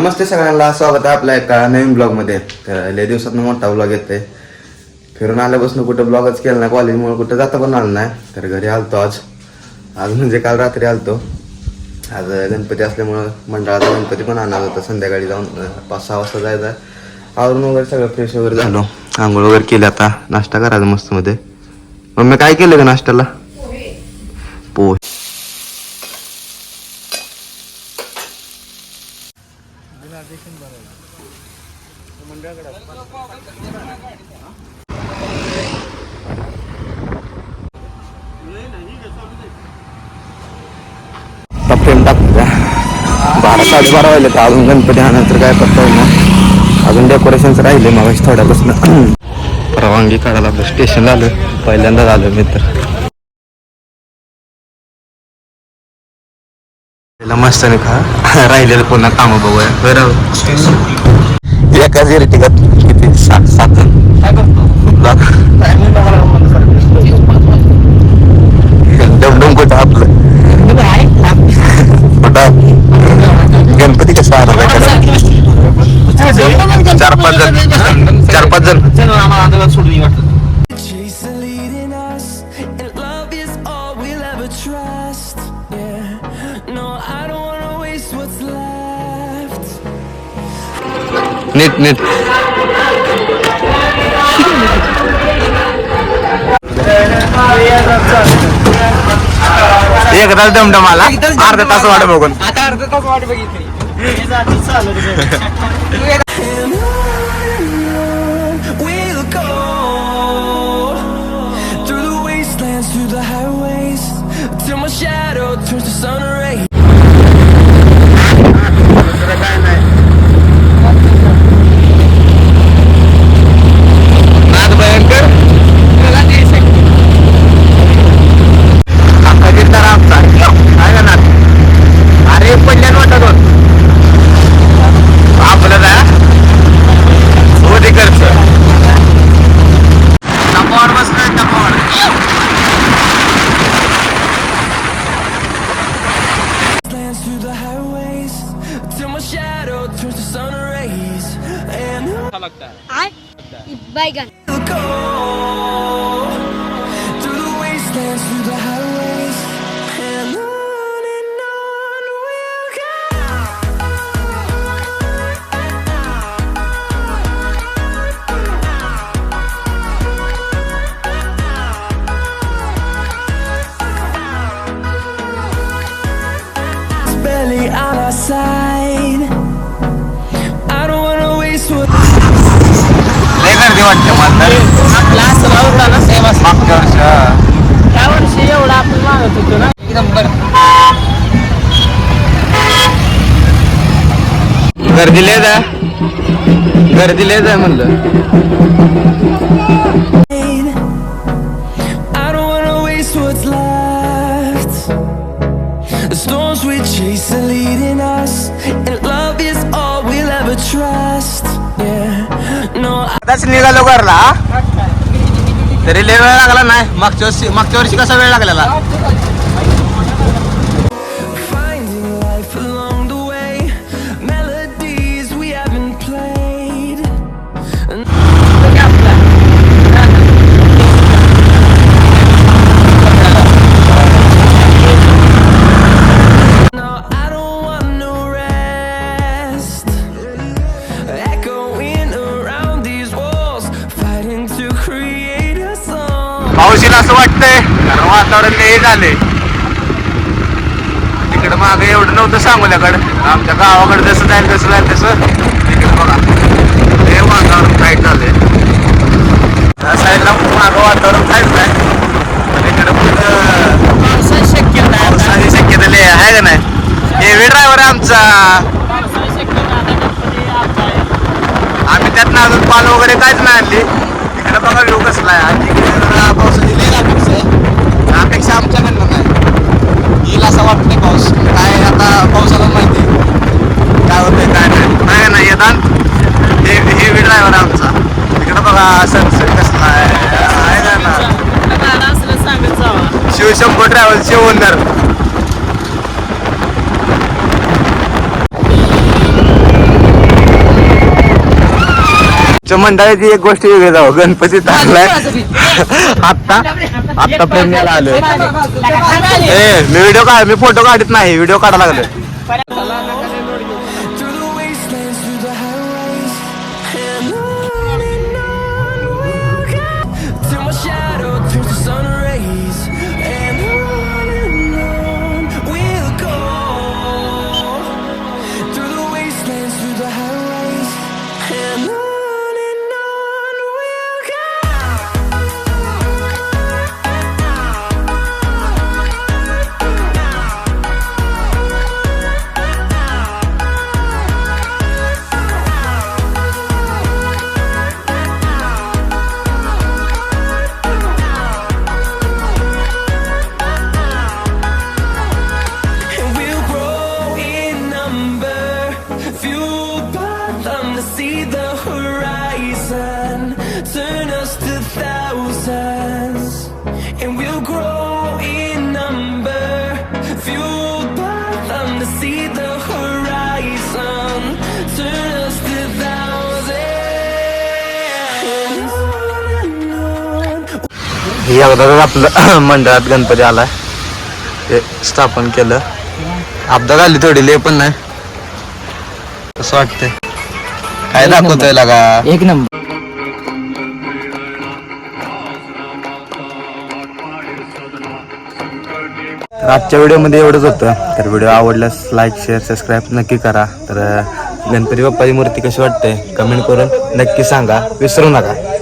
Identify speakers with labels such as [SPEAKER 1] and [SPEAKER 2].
[SPEAKER 1] नमस्ते सगळ्यांना, स्वागत आहे आपल्या एका नवीन ब्लॉगमध्ये. तर लय दिवसात मोठा ब्लॉग येतोय. फिरून आल्यापासून कुठं ब्लॉगच केला नाही, कॉलेजमुळे कुठं जाता पण आलं नाही. तर घरी आलतो आज म्हणजे काल रात्री आलतो. आज गणपती असल्यामुळं मंडळाचा गणपती पण आणणार होता. संध्याकाळी जाऊन 5-6 वाजता जायचं. आवरून वगैरे सगळं फ्रेश वगैरे झालो, आंघोळ वगैरे केली. आता नाश्ता करायचा मस्त मध्ये. मम्मी काय केलं का नाश्त्याला? पोहे. फ्रेम टाकतो का? 12-12:30 वाजले तर अजून गणपती आणायचं काय पत्ता ना. अजून डेकोरेशनचं राहिले मग थोड्यापासून. परवानगी काढायला आपलं स्टेशन आलं, पहिल्यांदा झालं मी तर. मस्त नाही का राहिलेलं पुन्हा कामं बघूया बरं. एकाच एरटिकात किती 7 जण डमडम कुठं आपलं गणपती कसा आला 4-5 जण सोडून वाटत. नीट एकदा डमडम आला, अर्धा तास वाट बघून. आता अर्धा तास वाट बघितली. वाटतं मागच्या वर्षी एवढा आपण मागत होतो ना एकदम. गर्दी लय जा म्हणलं. आताच निघालो घरला, तरी लय वेळ लागला नाही. मागच्या वर्षी कसा वेळ लागलेला. पाऊस येईल असं वाटतंय, कारण वातावरण हे झालंय. तिकडं मागं एवढं नव्हतं सांगोल्याकडं, आमच्या गावाकडे जसं जाईल तसं तिकडे बघा हे वातावरण टाईट झालंय. त्या साईडला मागं वातावरण टाईट नाही, पण इकडं पावसाची शक्यता लय आहे का नाही. हेवी ड्रायव्हर आहे आमचा. आम्ही त्यातनं अजून पाल वगैरे काहीच नाही आणली. तिकडे बघा व्ह्यू कसला आहे. आणि तिकडे जरा पावसाची लई अपेक्षा आहे. अपेक्षा आमच्याकडनं नाही, येईल असं वाटत नाही पाऊस. काय आता पावसाला माहिती काय होतंय काय नाही. येतात हेवी ड्रायव्हर आमचा. तिकडे बघा सनसेट कसला आहे का ना. शिवशंभर ट्रॅव्हल्सचे ओनर. मंडळाची एक गोष्ट वेगळी जाऊ गणपतीत आणलाय आत्ता प्रेमला आलोय मी व्हिडिओ मी फोटो काढत नाही व्हिडिओ काढा लागलोय आपलं मंडळात गणपती आलाय ते स्थापन केलं अपघात आली थोडी ले पण नाही कसं वाटतंय काय दाखवतोय लागा
[SPEAKER 2] एक नंबर
[SPEAKER 1] आजच्या व्हिडिओमध्ये एवढंच होतं तर व्हिडिओ आवडल्यास लाईक शेअर सबस्क्राईब नक्की करा तर गणपती बाप्पाची मूर्ती कशी वाटते कमेंट करून नक्की सांगा विसरू नका